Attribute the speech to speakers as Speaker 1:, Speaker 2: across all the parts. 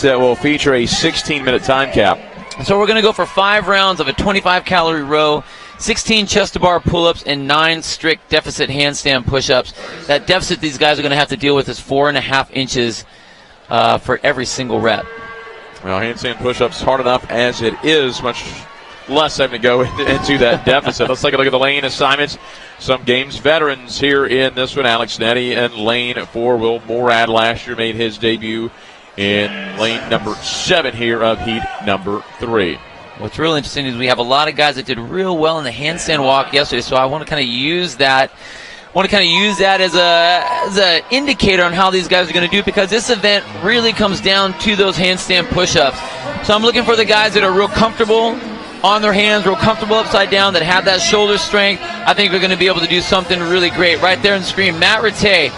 Speaker 1: that will feature a 16-minute time cap.
Speaker 2: So we're going to go for 5 rounds of a 25-calorie row, 16 chest-to-bar pull-ups, and 9 strict deficit handstand push-ups. That deficit these guys are going to have to deal with is 4.5 inches for every single rep.
Speaker 1: Well, handstand push-ups hard enough as it is, much less having to go into that deficit. Let's take a look at the lane assignments. Some games veterans here in this one. Alex Nettie in lane 4. Will Morad last year made his debut in lane number 7 here of heat number 3.
Speaker 2: What's real interesting is we have a lot of guys that did real well in the handstand walk yesterday, so I want to kind of use that. As a indicator on how these guys are going to do, because this event really comes down to those handstand push-ups. So I'm looking for the guys that are real comfortable on their hands, real comfortable upside down, that have that shoulder strength. I think they're going to be able to do something really great. Right there on the screen, Matt Rattay,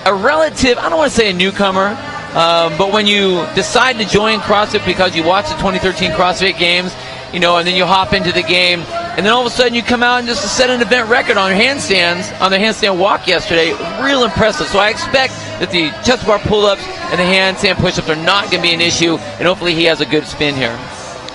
Speaker 2: a relative, I don't want to say a newcomer, but when you decide to join CrossFit because you watch the 2013 CrossFit Games, and then you hop into the game, and then all of a sudden you come out and just set an event record on your handstands, on the handstand walk yesterday. Real impressive. So I expect that the chest bar pull-ups and the handstand push-ups are not going to be an issue, and hopefully he has a good spin here.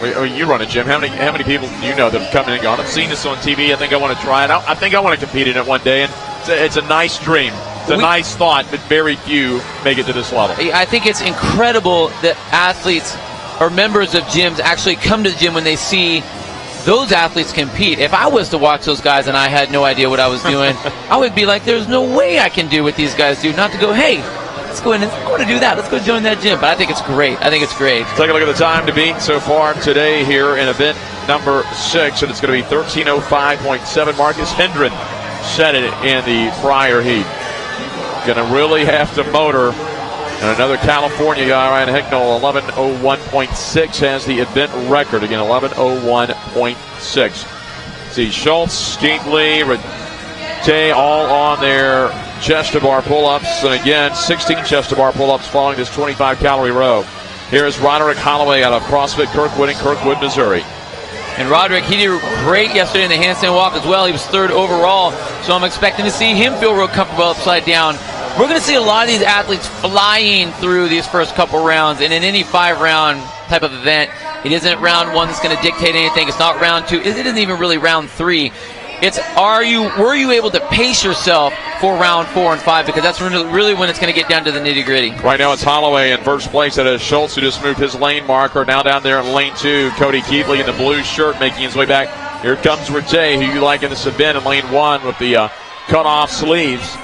Speaker 1: You run a gym. How many people do you know that have come in and gone, I've seen this on TV, I think I want to try it out. I think I want to compete in it one day, and it's a nice dream. It's a nice thought, but very few make it to this level.
Speaker 2: I think it's incredible that athletes or members of gyms actually come to the gym when they see those athletes compete. If I was to watch those guys and I had no idea what I was doing, I would be like, there's no way I can do what these guys do. Not to go, hey, let's go in and I want to do that. Let's go join that gym. But I think it's great. Let's
Speaker 1: take a look at the time to beat so far today here in event number 6, and it's going to be 13:05.7. Marcus Hendren set it in the prior heat. Going to really have to motor. And another California guy, Ryan Hicknell, 11:01.6 has the event record. Again, 11:01.6. See Schultz, Stingley, Rattay all on their chest-to-bar pull-ups. And again, 16 chest-to-bar pull-ups following this 25-calorie row. Here is Roderick Holloway out of CrossFit Kirkwood in Kirkwood, Missouri.
Speaker 2: And Roderick, he did great yesterday in the handstand walk as well. He was 3rd overall, so I'm expecting to see him feel real comfortable upside down. We're going to see a lot of these athletes flying through these first couple rounds, and in any 5-round type of event, it isn't round 1 that's going to dictate anything. It's not round 2. It isn't even really round 3. It's were you able to pace yourself for round 4 and 5, because that's really when it's going to get down to the nitty-gritty.
Speaker 1: Right now it's Holloway in first place. That is Schultz, who just moved his lane marker. Now down there in lane 2, Cody Keithley in the blue shirt making his way back. Here comes Rattay, who you like in this event in lane 1 with the cut-off sleeves.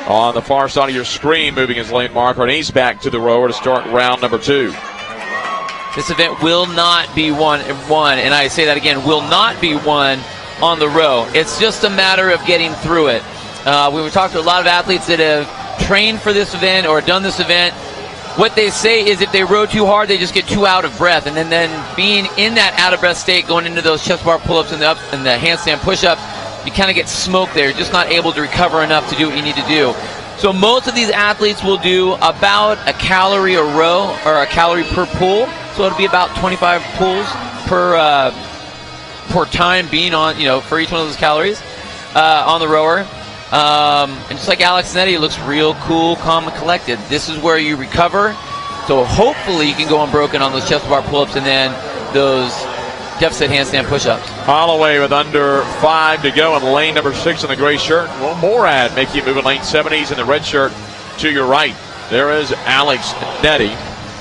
Speaker 1: On the far side of your screen, moving his lane marker, and he's back to the rower to start round number 2.
Speaker 2: This event will not be won, and I say that again, will not be won on the row. It's just a matter of getting through it. We talked to a lot of athletes that have trained for this event or done this event. What they say is if they row too hard, they just get too out of breath, and then being in that out of breath state, going into those chest bar pull-ups and the handstand push-ups, you kind of get smoked there. You're just not able to recover enough to do what you need to do. So most of these athletes will do about a calorie a row or a calorie per pull. So it'll be about 25 pulls per time being on, for each one of those calories on the rower. And just like Alex Nettie, it looks real cool, calm, and collected. This is where you recover. So hopefully you can go unbroken on those chest bar pull-ups and then those deficit handstand push-ups.
Speaker 1: Holloway with under 5 to go in lane number 6 in the gray shirt. Will Morad make you move in lane 7. He's in the red shirt to your right. There is Alex Nettie.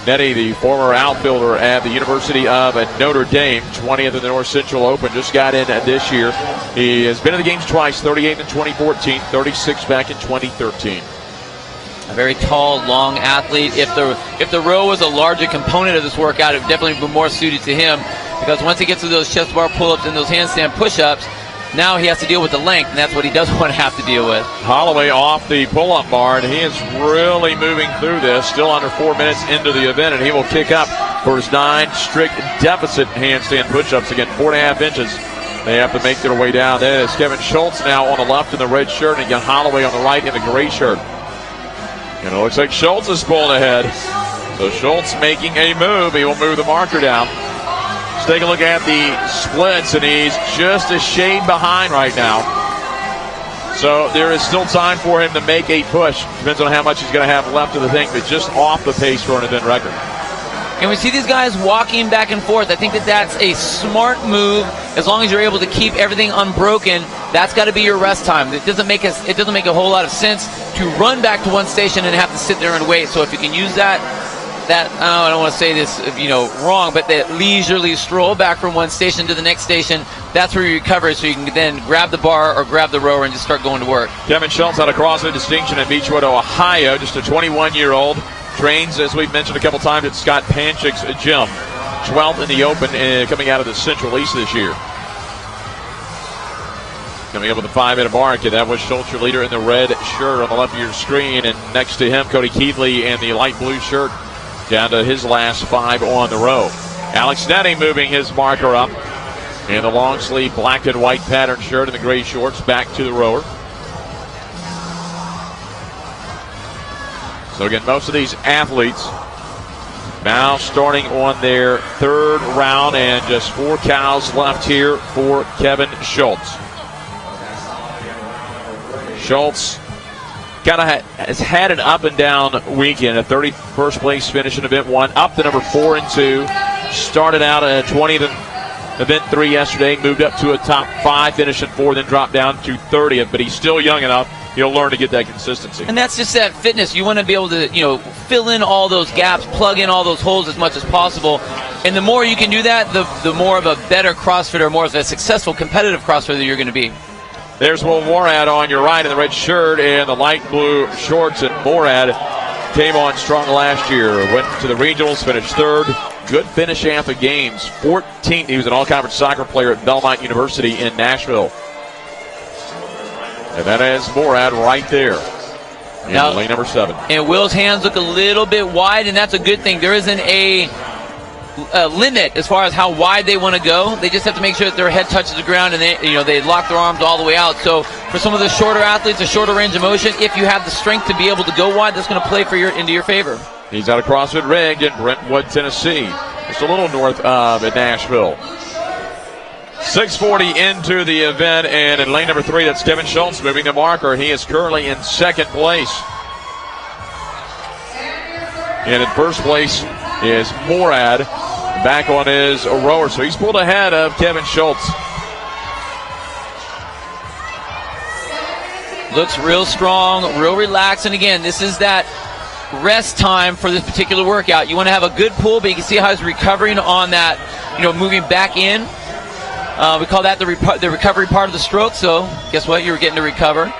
Speaker 1: Nettie, the former outfielder at the University of Notre Dame, 20th in the North Central Open, just got in this year. He has been in the games twice, 38 in 2014, 36 back in 2013.
Speaker 2: A very tall, long athlete. If the row was a larger component of this workout, it would definitely be more suited to him, because once he gets to those chest bar pull-ups and those handstand push-ups, now he has to deal with the length, and that's what he doesn't want to have to deal with.
Speaker 1: Holloway off the pull-up bar, and he is really moving through this, still under 4 minutes into the event, and he will kick up for his 9 strict deficit handstand push-ups. Again, 4.5 inches. They have to make their way down. That is Kevin Schultz now on the left in the red shirt, and again Holloway on the right in the gray shirt. And it looks like Schultz is pulling ahead. So Schultz making a move. He will move the marker down. Let's take a look at the splits, and he's just a shade behind right now. So there is still time for him to make a push. Depends on how much he's going to have left of the thing, but just off the pace for an event record.
Speaker 2: And we see these guys walking back and forth. I think that that's a smart move. As long as you're able to keep everything unbroken, that's got to be your rest time. It doesn't make a whole lot of sense to run back to one station and have to sit there and wait. So if you can use that I don't want to say this, wrong, but that leisurely stroll back from one station to the next station, that's where you recover, so you can then grab the bar or grab the rower and just start going to work.
Speaker 1: Kevin Schultz out of CrossFit Distinction in Beechwood, Ohio, just a 21-year-old. Trains, as we've mentioned a couple times, at Scott Panchik's gym. 12th in the Open, coming out of the Central East this year. Coming up with a 5-minute mark, and that was Schultz, your leader in the red shirt on the left of your screen. And next to him, Cody Keithley in the light blue shirt, down to his last 5 on the row. Alex Netting moving his marker up in the long sleeve black and white pattern shirt and the gray shorts, back to the rower. So again, most of these athletes now starting on their 3rd round, and just 4 cows left here for Kevin Schultz. Schultz kind of has had an up and down weekend. A 31st place finish in event 1, up to number 4 and 2. Started out at 20th in event 3 yesterday, moved up to a top 5 finish in 4, then dropped down to 30th. But he's still young enough. He'll learn to get that consistency. And
Speaker 2: that's just that fitness. You want to be able to, fill in all those gaps, plug in all those holes as much as possible. And the more you can do that, the more of a better CrossFitter, more of a successful competitive CrossFitter you're going to be.
Speaker 1: There's Will Morad on your right in the red shirt and the light blue shorts. And Morad came on strong last year. Went to the regionals, finished 3rd. Good finish after games. 14th. He was an all-conference soccer player at Belmont University in Nashville. And that is Morad right there in lane number 7.
Speaker 2: And Will's hands look a little bit wide, and that's a good thing. There isn't a limit as far as how wide they want to go. They just have to make sure that their head touches the ground and they lock their arms all the way out. So for some of the shorter athletes, a shorter range of motion, if you have the strength to be able to go wide, that's going to play into your favor.
Speaker 1: He's out of CrossFit Rig in Brentwood, Tennessee. Just a little north of Nashville. 6:40 into the event, and in lane number 3, that's Kevin Schultz moving the marker. He is currently in 2nd place. And in 1st place is Morad, back on his rower. So he's pulled ahead of Kevin Schultz.
Speaker 2: Looks real strong, real relaxed. And again, this is that rest time for this particular workout. You want to have a good pull, but you can see how he's recovering on that, moving back in. We call that the recovery part of the stroke. So guess what? You're getting to recover.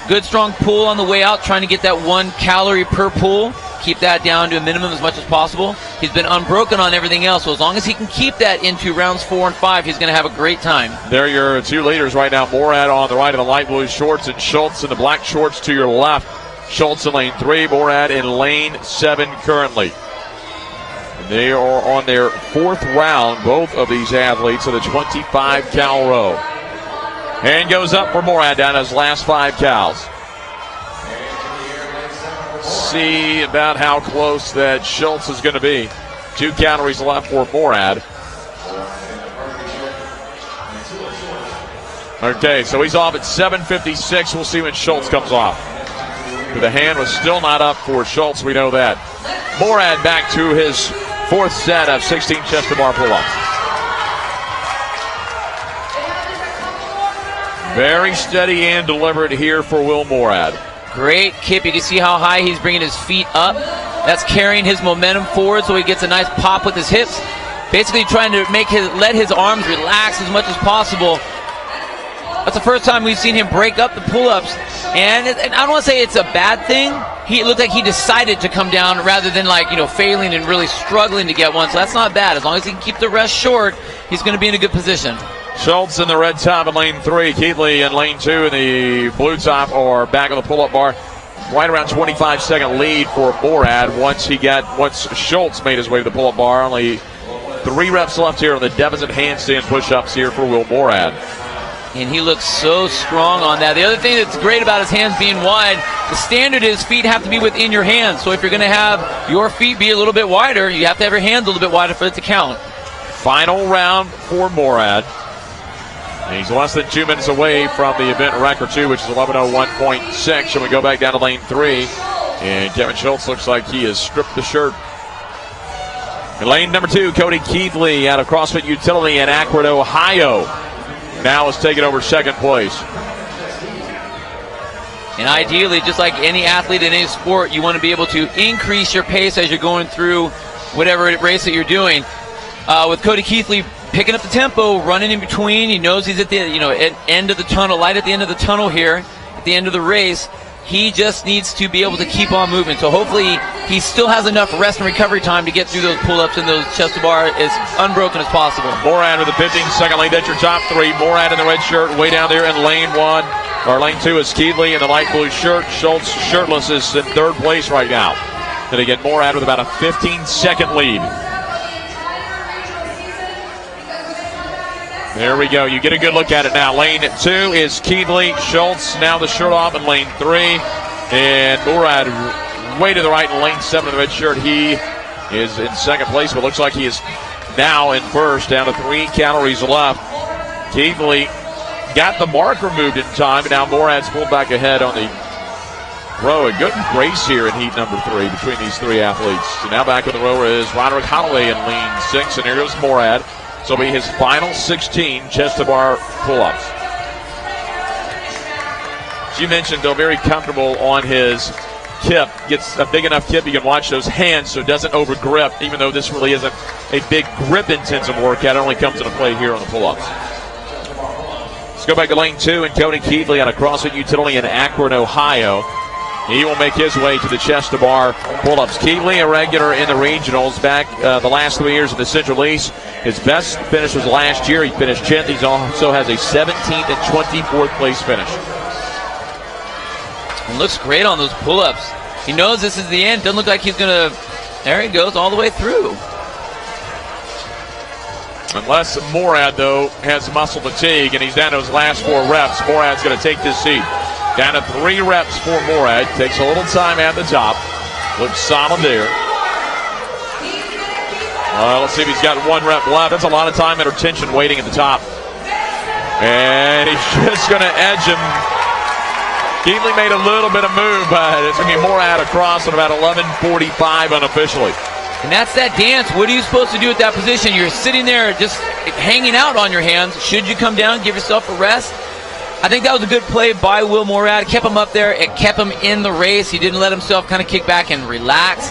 Speaker 2: Good strong pull on the way out, trying to get that 1 calorie per pull. Keep that down to a minimum as much as possible. He's been unbroken on everything else, so as long as he can keep that into rounds 4 and 5, he's going to have a great time.
Speaker 1: There are your 2 leaders right now. Morad on the right in the light blue shorts, and Schultz in the black shorts to your left. Schultz in lane 3, Morad in lane 7 currently. And they are on their 4th round, both of these athletes, of the 25 cal row. Hand goes up for Morad down his last 5 cows. See about how close that Schultz is going to be. 2 calories left for Morad. Okay, so he's off at 7:56. We'll see when Schultz comes off. But the hand was still not up for Schultz, we know that. Morad back to his 4th set of 16 chest-to-bar pull-ups. Very steady and deliberate here for Will Morad.
Speaker 2: Great kip. You can see how high he's bringing his feet up. That's carrying his momentum forward, so he gets a nice pop with his hips. Basically trying to let his arms relax as much as possible. That's the first time we've seen him break up the pull-ups. And I don't want to say it's a bad thing. It looked like he decided to come down rather than failing and really struggling to get one. So that's not bad. As long as he can keep the rest short, he's going to be in a good position.
Speaker 1: Schultz in the red top in lane 3. Keithley in lane 2 in the blue top or back of the pull-up bar. Right around 25-second lead for Morad once Schultz made his way to the pull-up bar. Only 3 reps left here on the deficit handstand push-ups here for Will Morad.
Speaker 2: And he looks so strong on that. The other thing that's great about his hands being wide, the standard is feet have to be within your hands. So if you're going to have your feet be a little bit wider, you have to have your hands a little bit wider for it to count.
Speaker 1: Final round for Morad. And he's less than 2 minutes away from the event record, too, which is 11:01.6. And we go back down to lane 3. And Kevin Schultz looks like he has stripped the shirt. In lane number 2, Cody Keithley out of CrossFit Utility in Akron, Ohio. Now is taking over second place.
Speaker 2: And ideally, just like any athlete in any sport, you want to be able to increase your pace as you're going through whatever race that you're doing. With Cody Keithley picking up the tempo, running in between, he knows he's at the end of the tunnel, light at the end of the tunnel here, at the end of the race. He just needs to be able to keep on moving. So hopefully he still has enough rest and recovery time to get through those pull-ups and those chest to bar as unbroken as possible.
Speaker 1: Morad with the 15-second lead. That's your top 3. Morad in the red shirt way down there in lane 1. Or lane 2 is Keithley in the light blue shirt. Schultz shirtless is in third place right now. And again, Morad with about a 15-second lead. There we go. You get a good look at it now. Lane 2 is Keithley. Schultz now the shirt off in lane 3. And Morad way to the right in lane 7 in the red shirt. He is in second place, but looks like he is now in first. Down to 3 calories left. Keithley got the mark removed in time, and now Morad's pulled back ahead on the row. A good race here in heat number 3 between these 3 athletes. So now back on the row is Roderick Holloway in lane 6, and here goes Morad. So it'll be his final 16 chest-to-bar pull-ups. As you mentioned, though, very comfortable on his kip. Gets a big enough kip you can watch those hands so it doesn't over-grip, even though this really isn't a big grip-intensive workout. It only comes into play here on the pull-ups. Let's go back to lane 2 and Cody Keithley out of CrossFit Utility in Akron, Ohio. He will make his way to the chest-to-bar pull-ups. Keithley, a regular in the regionals, back the last 3 years in the Central East. His best finish was last year. He finished 10th. He also has a 17th and 24th place finish.
Speaker 2: It looks great on those pull-ups. He knows this is the end. Doesn't look like he's going to... There he goes all the way through.
Speaker 1: Unless Morad, though, has muscle fatigue and he's down to his last 4 reps, Morad's going to take this seat. Down to 3 reps for Morad. Takes a little time at the top. Looks solid there. Let's see if he's got 1 rep left. That's a lot of time under tension waiting at the top. And he's just going to edge him. Keithley made a little bit of move, but it's going to be Morad across at about 11:45 unofficially.
Speaker 2: And that's that dance. What are you supposed to do at that position? You're sitting there just hanging out on your hands. Should you come down, give yourself a rest? I think that was a good play by Will Morad. Kept him up there. It kept him in the race. He didn't let himself kind of kick back and relax,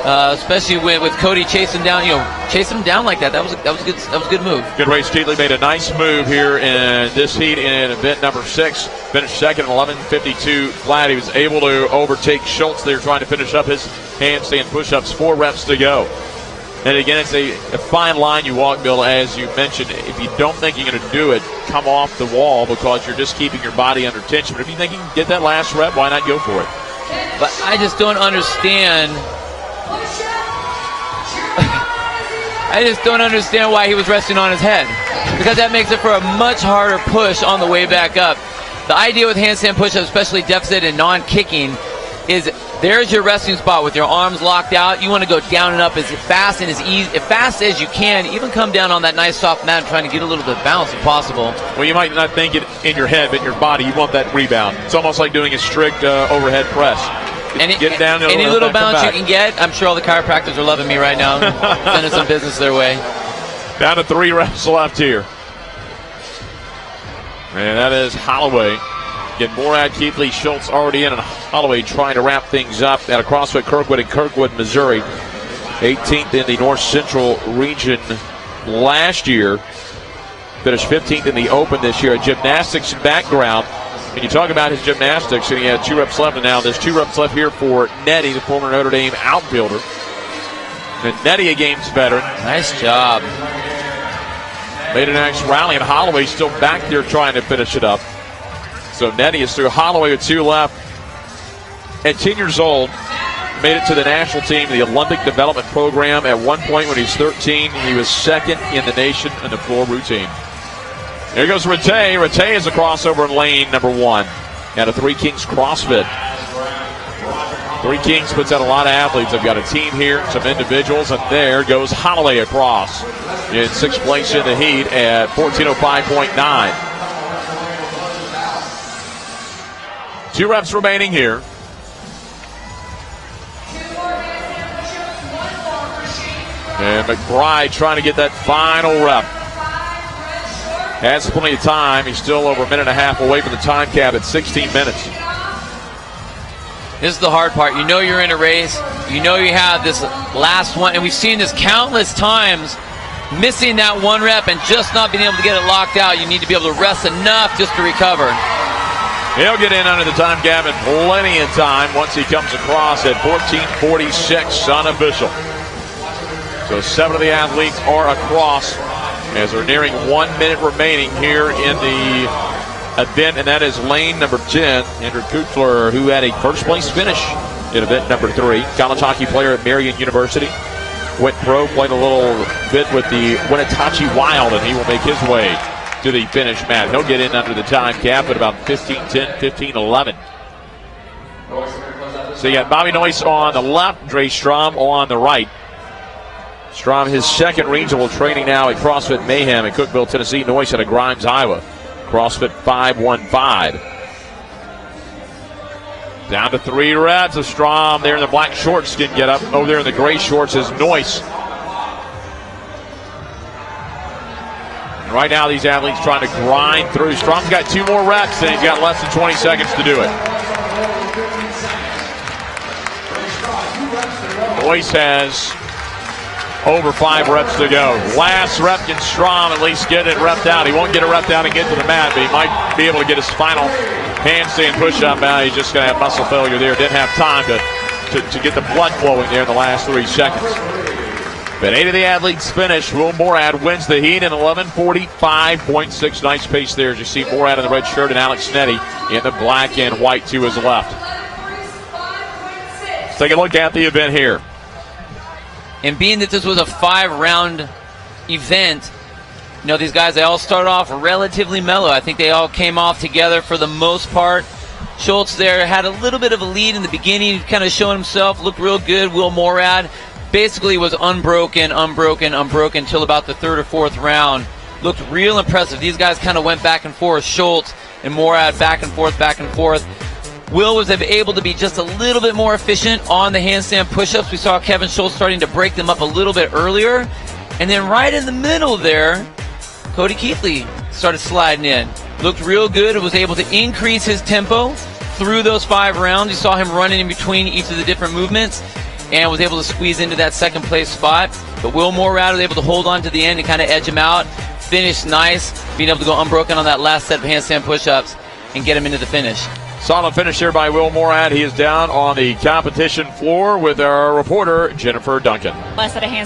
Speaker 2: especially with Cody chasing down. Chasing him down like that. That was a good move.
Speaker 1: Good race. Keithley made a nice move here in this heat in event number 6. Finished second at 11:52 flat. He was able to overtake Schultz there, trying to finish up his handstand push-ups. 4 reps to go. And again, it's a fine line you walk, Bill, as you mentioned. If you don't think you're going to do it, come off the wall because you're just keeping your body under tension. But if you think you can get that last rep, why not go for it?
Speaker 2: But I just don't understand. I just don't understand why he was resting on his head. Because that makes it for a much harder push on the way back up. The idea with handstand push-ups, especially deficit and non-kicking, is there's your resting spot with your arms locked out. You want to go down and up as fast and as fast as you can. Even come down on that nice soft mat and trying to get a little bit of bounce if possible.
Speaker 1: Well, you might not think it in your head, but in your body, you want that rebound. It's almost like doing a strict overhead press. Get down
Speaker 2: any little bounce you can get. I'm sure all the chiropractors are loving me right now. Sending some business their way.
Speaker 1: Down to 3 reps left here. And that is Holloway. Again, Morad, Keithley, Schultz already in, and Holloway trying to wrap things up at a CrossFit Kirkwood in Kirkwood, Missouri. 18th in the North Central region last year. Finished 15th in the Open this year. A gymnastics background. And you talk about his gymnastics, and he had 2 reps left, and now there's 2 reps left here for Nettie, the former Notre Dame outfielder. And Nettie, a games veteran.
Speaker 2: Nice job.
Speaker 1: Made a nice rally, and Holloway still back there trying to finish it up. So Nettie is through. Holloway with 2 left. At 10 years old, made it to the national team, the Olympic Development Program. At one point when he was 13, he was 2nd in the nation in the floor routine. There goes Rattay. Rattay is a crossover in lane number 1 out of Three Kings CrossFit. Three Kings puts out a lot of athletes. They've got a team here, some individuals, and there goes Holloway across in 6th place in the heat at 14:05.9. 2 reps remaining here. And McBride trying to get that final rep. Has plenty of time. He's still over a minute and a half away from the time cap at 16 minutes.
Speaker 2: This is the hard part. You know you're in a race. You know you have this last one. And we've seen this countless times. Missing that one rep and just not being able to get it locked out. You need to be able to rest enough just to recover.
Speaker 1: He'll get in under the time cap in plenty of time once he comes across at 14:46 unofficial. So 7 of the athletes are across as they're nearing 1 minute remaining here in the event, and that is lane number 10, Andrew Kuchler, who had a first place finish in event number 3. College hockey player at Marian University. Went pro, played a little bit with the Winnetachi Wild, and he will make his way to the finish mat. He'll get in under the time cap at about 15:10, 15:11. So you got Bobby Noyce on the left, Dre Strom on the right. Strom, his second regional training now at CrossFit Mayhem in Cookeville, Tennessee. Noyce at Grimes, Iowa. CrossFit 515. Down to 3 reps of Strom there in the black shorts can get up. Over there in the gray shorts is Noyce. And right now these athletes trying to grind through. Strom's got 2 more reps and he's got less than 20 seconds to do it. Noyce has over 5 reps to go. Last rep can Strom at least get it repped out. He won't get it repped out and get to the mat, but he might be able to get his final handstand push-up out. He's just going to have muscle failure there. Didn't have time to get the blood flowing there in the last 3 seconds. But 8 of the athletes finished. Will Morad wins the heat in 11:45.6. Nice pace there as you see Morad in the red shirt and Alex Nettie in the black and white to his left. Let's take a look at the event here.
Speaker 2: And being that this was a 5-round event, you know, these guys, they all started off relatively mellow. I think they all came off together for the most part. Schultz there had a little bit of a lead in the beginning, kind of showing himself, looked real good. Will Morad basically was unbroken until about the 3rd or 4th round. Looked real impressive. These guys kind of went back and forth. Schultz and Morad back and forth. Will was able to be just a little bit more efficient on the handstand push-ups. We saw Kevin Schultz starting to break them up a little bit earlier. And then right in the middle there, Cody Keithley started sliding in. Looked real good and was able to increase his tempo through those 5 rounds. You saw him running in between each of the different movements and was able to squeeze into that 2nd place spot. But Will Morad was able to hold on to the end and kind of edge him out. Finished nice, being able to go unbroken on that last set of handstand push-ups and get him into the finish.
Speaker 1: Solid finish here by Will Morad. He is down on the competition floor with our reporter, Jennifer Duncan.
Speaker 3: Last set of handstand